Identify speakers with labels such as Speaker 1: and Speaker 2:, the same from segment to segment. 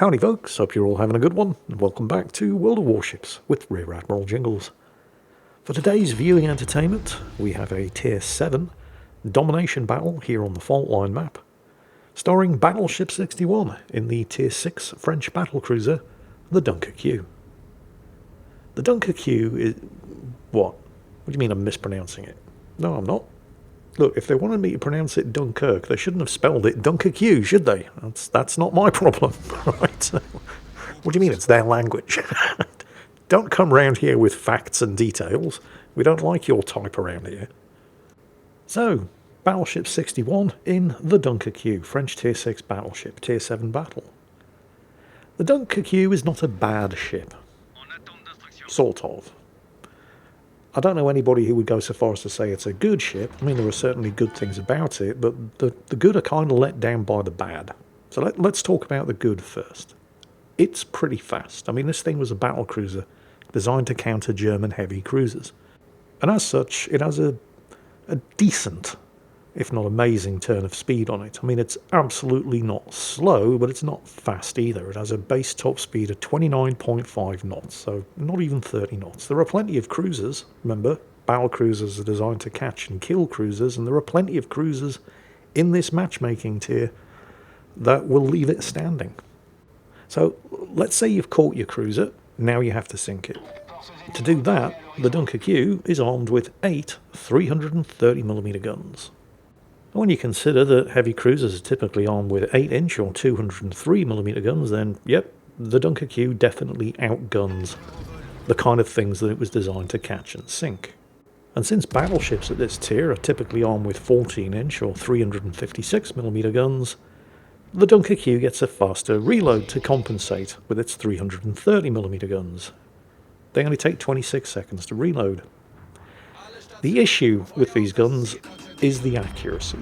Speaker 1: Howdy folks, hope you're all having a good one, and welcome back to World of Warships with Rear Admiral Jingles. For today's viewing entertainment, we have a Tier 7 domination battle here on the fault line map, starring Battleship 61 in the Tier 6 French battlecruiser, the Dunkerque. The Dunkerque is... what? What do you mean I'm mispronouncing it? No, I'm not. Look, if they wanted me to pronounce it Dunkirk, they shouldn't have spelled it Dunkerque, should they? That's not my problem, right? What do you mean it's their language? Don't come round here with facts and details. We don't like your type around here. So, Battleship 61 in the Dunkerque, French Tier 6 battleship, Tier 7 battle. The Dunkerque is not a bad ship. Sort of. I don't know anybody who would go so far as to say it's a good ship. I mean, there are certainly good things about it, but the good are kind of let down by the bad. So let's talk about the good first. It's pretty fast. I mean, this thing was a battlecruiser designed to counter German heavy cruisers. And as such, it has a decent, if not amazing, turn of speed on it. I mean, it's absolutely not slow, but it's not fast either. It has a base top speed of 29.5 knots, so not even 30 knots. There are plenty of cruisers, remember, battle cruisers are designed to catch and kill cruisers, and there are plenty of cruisers in this matchmaking tier that will leave it standing. So let's say you've caught your cruiser, now you have to sink it. To do that, the Dunkerque is armed with 8 330mm guns. When you consider that heavy cruisers are typically armed with 8-inch or 203mm guns, then, yep, the Dunkerque definitely outguns the kind of things that it was designed to catch and sink. And since battleships at this tier are typically armed with 14-inch or 356mm guns, the Dunkerque gets a faster reload to compensate with its 330mm guns. They only take 26 seconds to reload. The issue with these guns is the accuracy.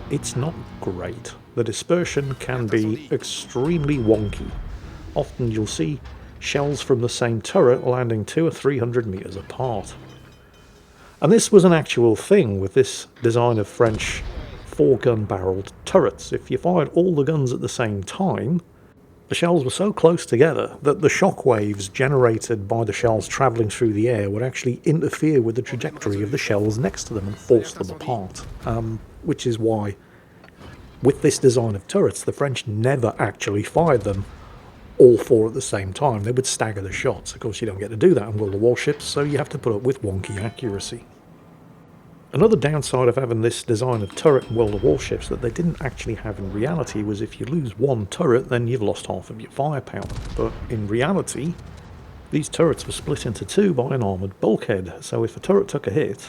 Speaker 1: It's not great. The dispersion can be extremely wonky. Often you'll see shells from the same turret landing 200 or 300 meters apart. And this was an actual thing with this design of French 4-gun barreled turrets. If you fired all the guns at the same time, the shells were so close together that the shock waves generated by the shells travelling through the air would actually interfere with the trajectory of the shells next to them and force them apart. Which is why, with this design of turrets, the French never actually fired them all 4 at the same time. They would stagger the shots. Of course, you don't get to do that in World of Warships, so you have to put up with wonky accuracy. Another downside of having this design of turret in World of Warships that they didn't actually have in reality was if you lose one turret, then you've lost half of your firepower. But in reality, these turrets were split into 2 by an armoured bulkhead, so if a turret took a hit...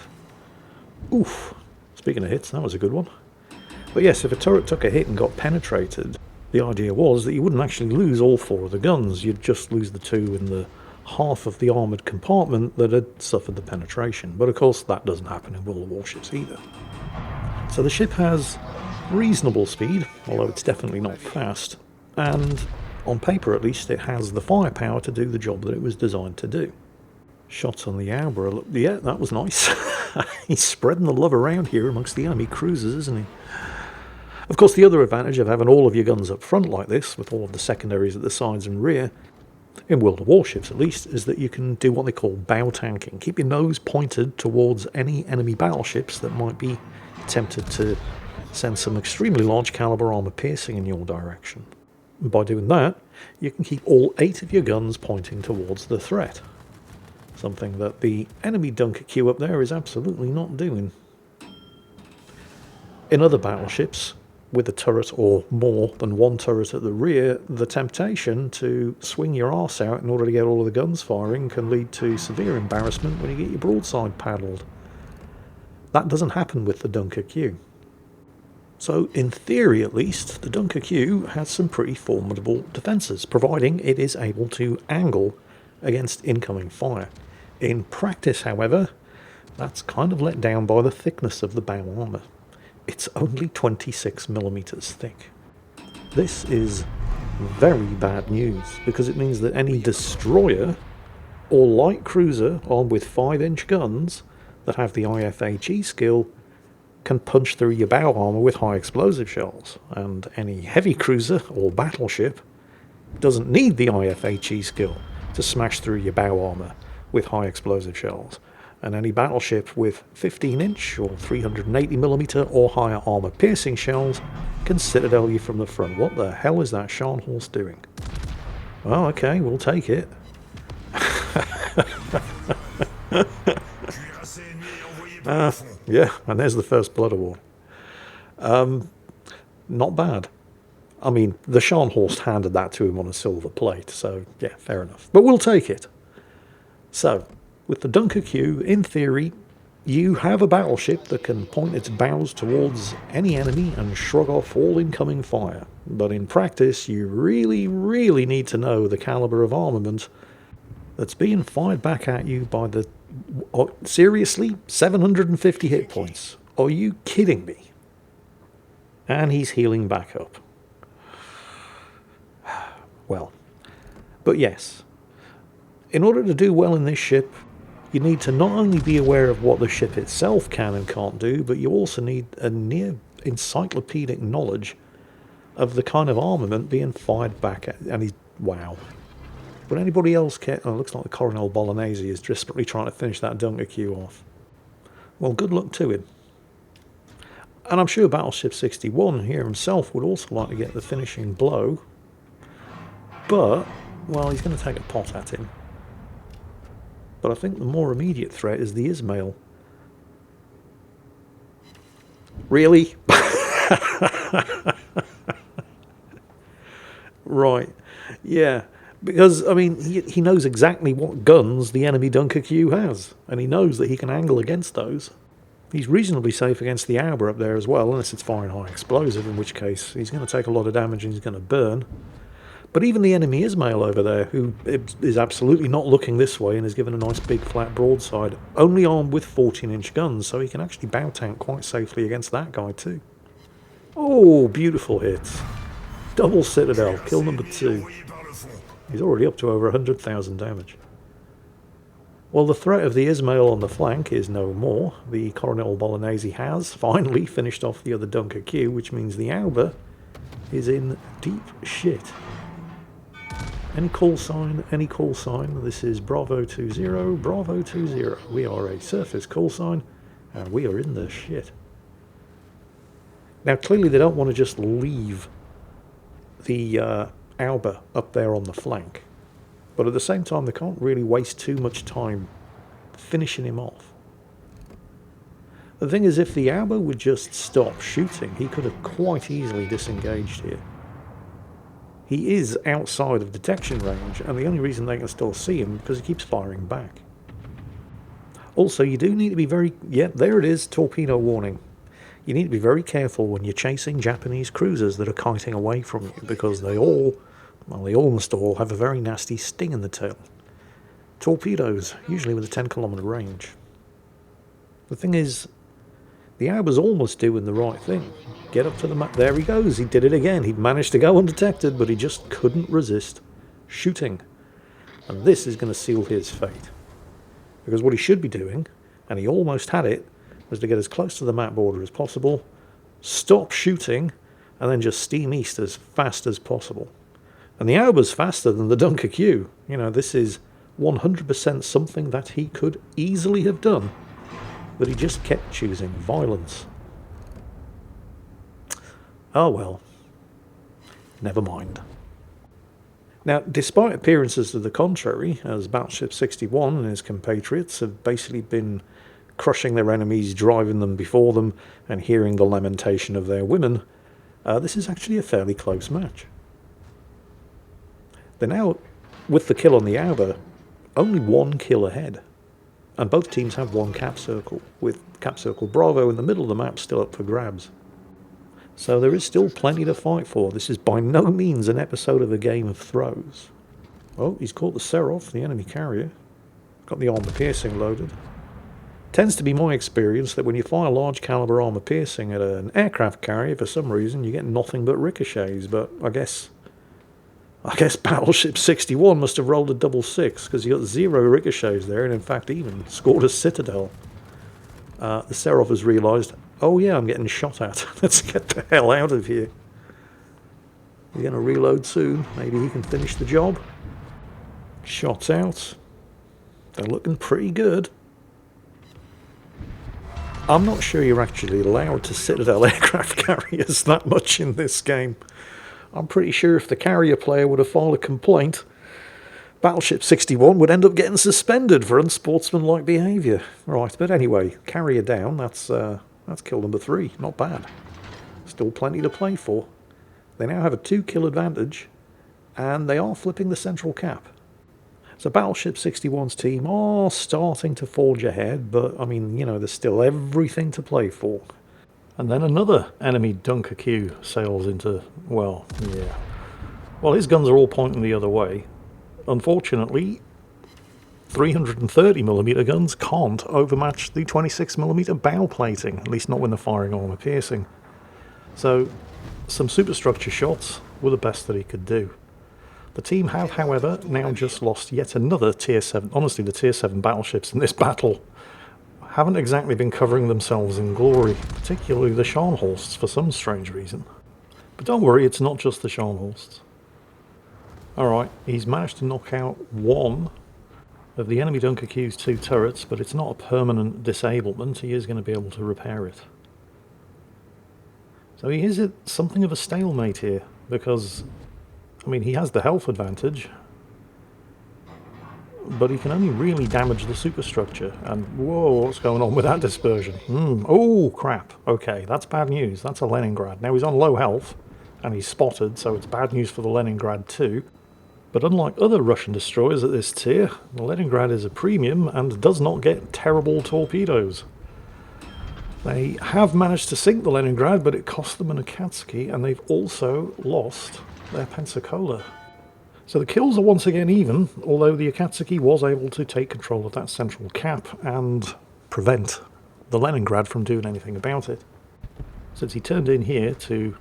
Speaker 1: oof, speaking of hits, that was a good one. But yes, if a turret took a hit and got penetrated, the idea was that you wouldn't actually lose all 4 of the guns, you'd just lose the 2 in the half of the armoured compartment that had suffered the penetration. But of course that doesn't happen in World of Warships either. So the ship has reasonable speed, although it's definitely not fast, and on paper at least it has the firepower to do the job that it was designed to do. Shots on the Albert, yeah, that was nice. He's spreading the love around here amongst the enemy cruisers, isn't he? Of course, the other advantage of having all of your guns up front like this, with all of the secondaries at the sides and rear, in World of Warships at least, is that you can do what they call bow tanking. Keep your nose pointed towards any enemy battleships that might be tempted to send some extremely large caliber armour piercing in your direction. And by doing that, you can keep all 8 of your guns pointing towards the threat. Something that the enemy Dunkerque up there is absolutely not doing. In other battleships, with a turret or more than 1 turret at the rear, the temptation to swing your arse out in order to get all of the guns firing can lead to severe embarrassment when you get your broadside paddled. That doesn't happen with the Dunkerque. So, in theory at least, the Dunkerque has some pretty formidable defences, providing it is able to angle against incoming fire. In practice, however, that's kind of let down by the thickness of the bow armour. It's only 26mm thick. This is very bad news, because it means that any destroyer or light cruiser armed with 5-inch guns that have the IFHE skill can punch through your bow armour with high explosive shells, and any heavy cruiser or battleship doesn't need the IFHE skill to smash through your bow armour with high explosive shells. And any battleship with 15-inch or 380mm or higher armour piercing shells can citadel you from the front. What the hell is that Scharnhorst doing? Oh, okay, we'll take it. Yeah, and there's the first blood award. Not bad. I mean, the Scharnhorst handed that to him on a silver plate, so yeah, fair enough. But we'll take it. So, with the Dunkerque, in theory, you have a battleship that can point its bows towards any enemy and shrug off all incoming fire. But in practice, you really, really need to know the caliber of armament that's being fired back at you by the... Oh, seriously? 750 hit points? Are you kidding me? And he's healing back up. Well, but yes, in order to do well in this ship, you need to not only be aware of what the ship itself can and can't do, but you also need a near encyclopedic knowledge of the kind of armament being fired back at. And he's... wow. Would anybody else care? Oh, it looks like the Coronel Bolognese is desperately trying to finish that Dunkerque off. Well, good luck to him. And I'm sure Battleship 61 here himself would also like to get the finishing blow. But, well, he's going to take a pot at him. But I think the more immediate threat is the Ismail. Really? Right. Yeah. Because, I mean, he knows exactly what guns the enemy Dunkerque has. And he knows that he can angle against those. He's reasonably safe against the Auber up there as well, unless it's firing high explosive, in which case he's going to take a lot of damage and he's going to burn. But even the enemy Ismail over there, who is absolutely not looking this way and is given a nice big flat broadside, only armed with 14-inch guns, so he can actually bow tank quite safely against that guy too. Oh, beautiful hits. Double Citadel, kill number 2. He's already up to over 100,000 damage. Well, the threat of the Ismail on the flank is no more. The Coronel Bolognese has finally finished off the other Dunkerque, which means the Auber is in deep shit. Any call sign, any call sign. This is Bravo 20, Bravo 20. We are a surface call sign, and we are in the shit. Now, clearly they don't want to just leave the Auber up there on the flank. But at the same time, they can't really waste too much time finishing him off. The thing is, if the Auber would just stop shooting, he could have quite easily disengaged here. He is outside of detection range, and the only reason they can still see him is because he keeps firing back. Also, you do need to be very... yeah, there it is, torpedo warning. You need to be very careful when you're chasing Japanese cruisers that are kiting away from you, because they all... well, they almost all have a very nasty sting in the tail. Torpedoes, usually with a 10-kilometre range. The thing is, the Auber's almost doing the right thing. Get up to the map. There he goes. He did it again. He'd managed to go undetected, but he just couldn't resist shooting. And this is going to seal his fate. Because what he should be doing, and he almost had it, was to get as close to the map border as possible, stop shooting, and then just steam east as fast as possible. And the Auber's faster than the Dunkerque. You know, this is 100% something that he could easily have done, but he just kept choosing violence. Oh well. Never mind. Now, despite appearances to the contrary, as Battleship 61 and his compatriots have basically been crushing their enemies, driving them before them, and hearing the lamentation of their women, this is actually a fairly close match. They're now, with the kill on the Auber, only one kill ahead. And both teams have one cap circle, with cap circle Bravo in the middle of the map still up for grabs. So there is still plenty to fight for. This is by no means an episode of a Game of Throws. Oh, he's caught the Seraph, the enemy carrier. Got the armor piercing loaded. Tends to be my experience that when you fire large caliber armor piercing at an aircraft carrier, for some reason you get nothing but ricochets, but I guess Battleship 61 must have rolled a 6-6, because he got 0 ricochets there, and in fact even scored a Citadel. The Seraph has realised, oh yeah, I'm getting shot at. Let's get the hell out of here. He's going to reload soon. Maybe he can finish the job. Shots out. They're looking pretty good. I'm not sure you're actually allowed to Citadel aircraft carriers that much in this game. I'm pretty sure if the carrier player would have filed a complaint, Battleship 61 would end up getting suspended for unsportsmanlike behaviour. Right, but anyway, carrier down, that's kill number 3. Not bad. Still plenty to play for. They now have a 2-kill advantage, and they are flipping the central cap. So Battleship 61's team are starting to forge ahead, but, I mean, you know, there's still everything to play for. And then another enemy Dunkerque sails into, well, yeah. Well, his guns are all pointing the other way. Unfortunately, 330mm guns can't overmatch the 26mm bow plating, at least not when they're firing armour piercing. So, some superstructure shots were the best that he could do. The team have, however, now just lost yet another Tier 7. Honestly, the Tier 7 battleships in this battle haven't exactly been covering themselves in glory, particularly the Scharnhorsts for some strange reason. But don't worry, it's not just the Scharnhorsts. Alright, he's managed to knock out one of the enemy Dunkerque's 2 turrets, but it's not a permanent disablement. He is going to be able to repair it. So he is at something of a stalemate here, because, I mean, he has the health advantage, but he can only really damage the superstructure. And, whoa, what's going on with that dispersion? Oh, crap. Okay, that's bad news. That's a Leningrad. Now, he's on low health, and he's spotted, so it's bad news for the Leningrad too. But unlike other Russian destroyers at this tier, the Leningrad is a premium and does not get terrible torpedoes. They have managed to sink the Leningrad, but it cost them an Akatsuki, and they've also lost their Pensacola. So the kills are once again even, although the Akatsuki was able to take control of that central cap and prevent the Leningrad from doing anything about it. Since he turned in here to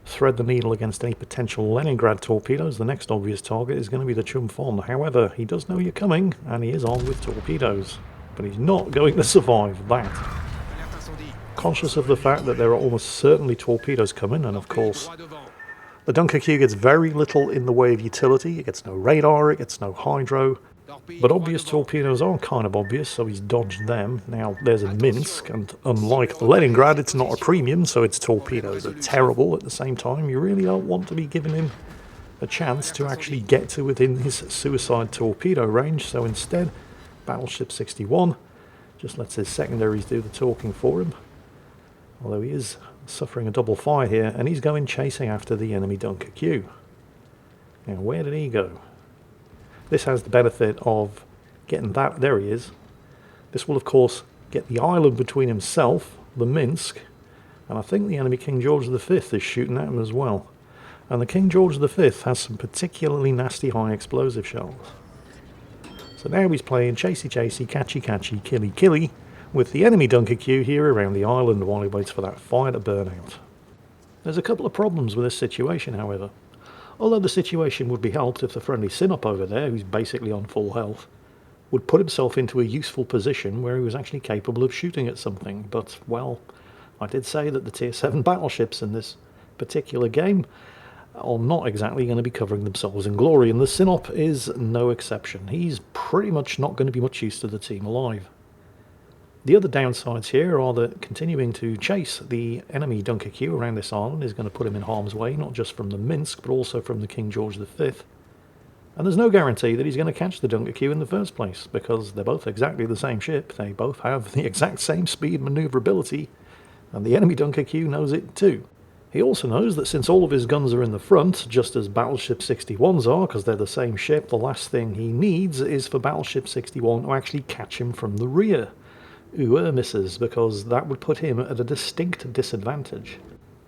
Speaker 1: thread the needle against any potential Leningrad torpedoes, the next obvious target is going to be the Chumphon. However, he does know you're coming, and he is armed with torpedoes, but he's not going to survive that. Conscious of the fact that there are almost certainly torpedoes coming, and of course the Dunkerque gets very little in the way of utility. It gets no radar, it gets no hydro, but obvious torpedoes are kind of obvious, so he's dodged them. Now there's a Minsk, and unlike the Leningrad, it's not a premium, so its torpedoes are terrible. At the same time, you really don't want to be giving him a chance to actually get to within his suicide torpedo range, so instead Battleship 61 just lets his secondaries do the talking for him. Although he is suffering a double fire here, and he's going chasing after the enemy Dunkerque. Now, where did he go? This has the benefit of getting that. There he is. This will, of course, get the island between himself, the Minsk, and I think the enemy King George V is shooting at him as well. And the King George V has some particularly nasty high explosive shells. So now he's playing chasey chasey, catchy catchy, killy killy, with the enemy Dunkerque here around the island while he waits for that fire to burn out. There's a couple of problems with this situation, however. Although the situation would be helped if the friendly Sinop over there, who's basically on full health, would put himself into a useful position where he was actually capable of shooting at something. But, well, I did say that the Tier 7 battleships in this particular game are not exactly going to be covering themselves in glory, and the Sinop is no exception. He's pretty much not going to be much use to the team alive. The other downsides here are that continuing to chase the enemy Dunkerque around this island is going to put him in harm's way, not just from the Minsk, but also from the King George V. And there's no guarantee that he's going to catch the Dunkerque in the first place, because they're both exactly the same ship, they both have the exact same speed and manoeuvrability, and the enemy Dunkerque knows it too. He also knows that since all of his guns are in the front, just as Battleship 61's are, because they're the same ship, the last thing he needs is for Battleship 61 to actually catch him from the rear. Misses, because that would put him at a distinct disadvantage.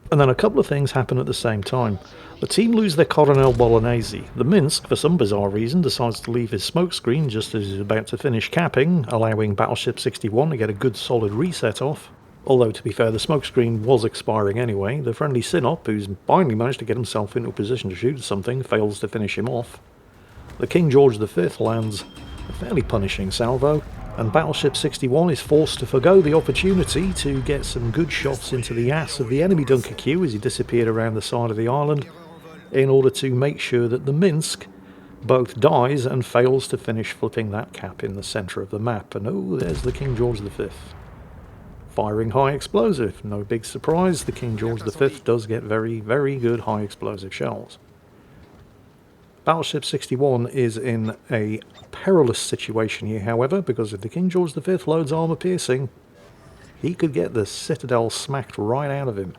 Speaker 1: And then a couple of things happen at the same time. The team lose their Coronel Bolognese. The Minsk, for some bizarre reason, decides to leave his smokescreen just as he's about to finish capping, allowing Battleship 61 to get a good solid reset off. Although, to be fair, the smokescreen was expiring anyway. The friendly Sinop, who's finally managed to get himself into a position to shoot at something, fails to finish him off. The King George V lands a fairly punishing salvo, and Battleship 61 is forced to forgo the opportunity to get some good shots into the ass of the enemy Dunkerque as he disappeared around the side of the island, in order to make sure that the Minsk both dies and fails to finish flipping that cap in the centre of the map. And oh, there's the King George V. Firing high explosive. No big surprise, the King George V does get very, very good high explosive shells. Battleship 61 is in a perilous situation here, however, because if the King George V loads armour piercing, he could get the Citadel smacked right out of him.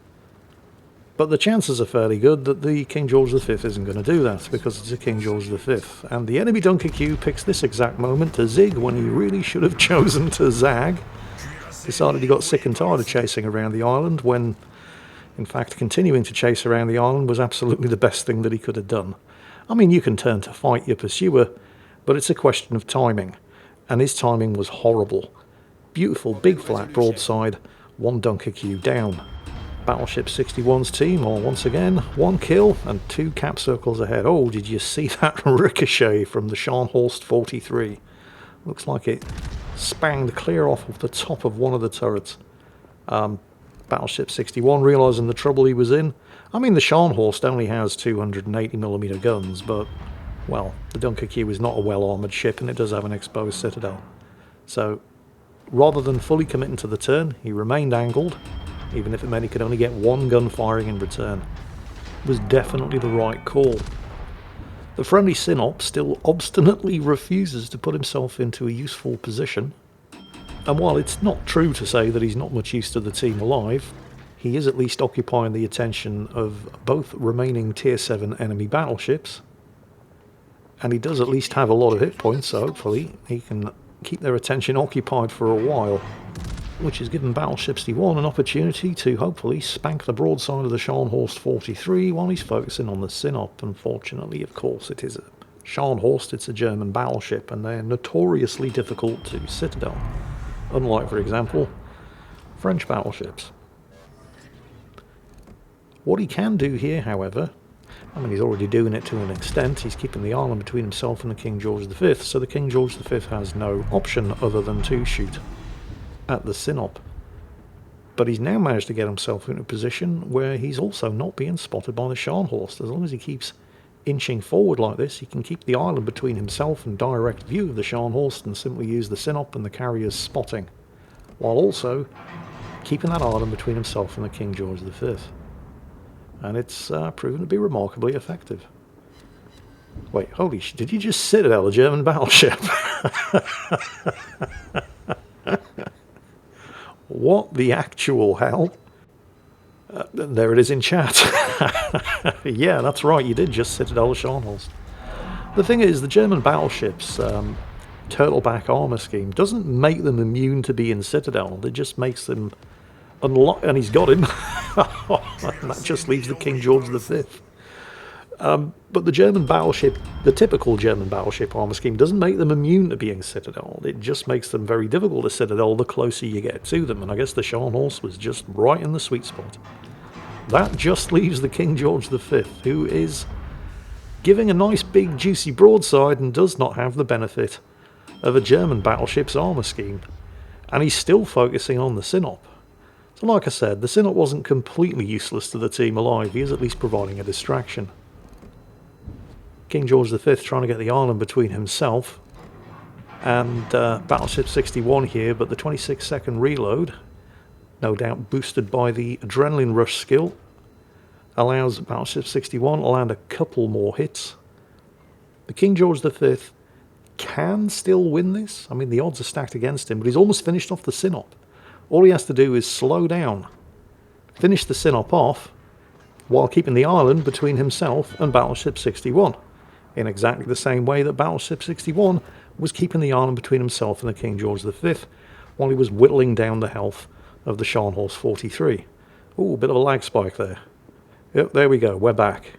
Speaker 1: But the chances are fairly good that the King George V isn't going to do that, because it's a King George V. And the enemy Dunkerque picks this exact moment to zig when he really should have chosen to zag. Decided he got sick and tired of chasing around the island, when, in fact, continuing to chase around the island was absolutely the best thing that he could have done. I mean, you can turn to fight your pursuer, but it's a question of timing. And his timing was horrible. Beautiful, big flat broadside, one Dunkerque down. Battleship 61's team are once again 1 kill and 2 cap circles ahead. Oh, did you see that ricochet from the Scharnhorst 43? Looks like it spanged clear off of the top of one of the turrets. Battleship 61 realising the trouble he was in. I mean, the Scharnhorst only has 280mm guns, but, well, the Dunkerque is not a well-armoured ship and it does have an exposed citadel. So, rather than fully committing to the turn, he remained angled, even if it meant he could only get 1 gun firing in return. It was definitely the right call. The friendly Synop still obstinately refuses to put himself into a useful position, and while it's not true to say that he's not much use to the team alive, he is at least occupying the attention of both remaining Tier 7 enemy battleships, and he does at least have a lot of hit points, so hopefully he can keep their attention occupied for a while, which has given Battleship 61 an opportunity to hopefully spank the broadside of the Scharnhorst 43 while he's focusing on the Synop. Unfortunately, of course, it is a Scharnhorst, it's a German battleship, and they're notoriously difficult to citadel, unlike, for example, French battleships. What he can do here, however, I mean, he's already doing it to an extent. He's keeping the island between himself and the King George V, so the King George V has no option other than to shoot at the Synop. But he's now managed to get himself into a position where he's also not being spotted by the Scharnhorst. As long as he keeps inching forward like this, he can keep the island between himself and direct view of the Scharnhorst and simply use the Synop and the carrier's spotting, while also keeping that island between himself and the King George V. And it's proven to be remarkably effective. Wait, holy shit, did you just citadel a German battleship? What the actual hell? There it is in chat. Yeah, that's right, you did just citadel a Scharnhorst. The thing is, the German battleships' turtleback armour scheme doesn't make them immune to being citadel, it just makes them unlock, and he's got him. And that just leaves the King George V. But the German battleship, the typical German battleship armour scheme, doesn't make them immune to being citadel. It just makes them very difficult to citadel the closer you get to them, and I guess the Scharnhorst was just right in the sweet spot. That just leaves the King George V, who is giving a nice big juicy broadside and does not have the benefit of a German battleship's armour scheme. And he's still focusing on the Synop. So like I said, the Synop wasn't completely useless to the team alive, he is at least providing a distraction. King George V trying to get the island between himself and Battleship 61 here, but the 26-second reload, no doubt boosted by the adrenaline rush skill, allows Battleship 61 to land a couple more hits. The King George V can still win this. I mean, the odds are stacked against him, but he's almost finished off the Synop. All he has to do is slow down, finish the Synop off, while keeping the island between himself and Battleship 61, in exactly the same way that Battleship 61 was keeping the island between himself and the King George V, while he was whittling down the health of the Scharnhorst 43. Ooh, a bit of a lag spike there. Yep, there we go, we're back.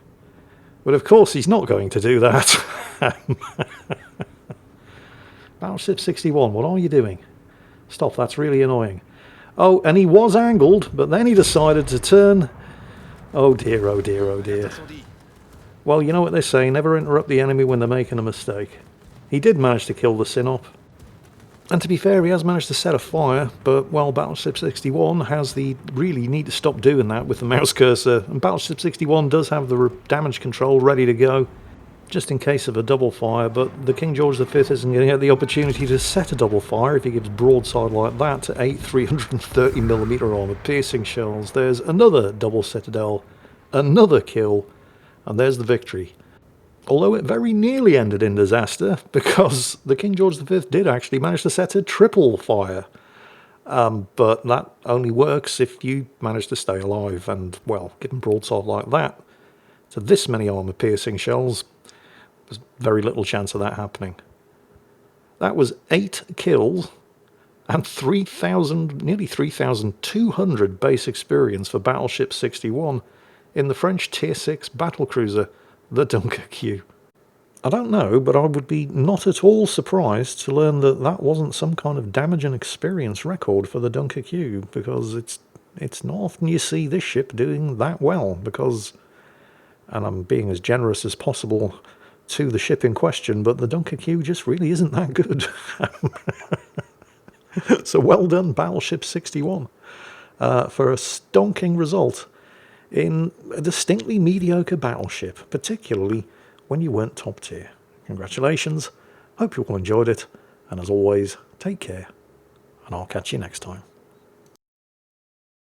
Speaker 1: But of course he's not going to do that. Battleship 61, what are you doing? Stop, that's really annoying. Oh, and he was angled, but then he decided to turn. Oh dear, oh dear, oh dear. Well, you know what they say, never interrupt the enemy when they're making a mistake. He did manage to kill the Synop. And to be fair, he has managed to set a fire, but, well, Battleship 61 has the... really need to stop doing that with the mouse cursor. And Battleship 61 does have the damage control ready to go, just in case of a double fire, but the King George V isn't going to get the opportunity to set a double fire if he gives broadside like that to 8 330mm armour piercing shells. There's another double citadel, another kill, and there's the victory. Although it very nearly ended in disaster, because the King George V did actually manage to set a triple fire. But that only works if you manage to stay alive, and, well, given broadside like that, to this many armour-piercing shells, there's very little chance of that happening. That was 8 kills and 3,000, nearly 3,200 base experience for Battleship 61 in the French Tier 6 battlecruiser, the Dunkerque. I don't know, but I would be not at all surprised to learn that that wasn't some kind of damage and experience record for the Dunkerque, because it's not often you see this ship doing that well, because, and I'm being as generous as possible to the ship in question, but the Dunkerque just really isn't that good. So well done, Battleship 61, for a stonking result in a distinctly mediocre battleship, particularly when you weren't top tier. Congratulations, hope you all enjoyed it, and as always, take care, and I'll catch you next time.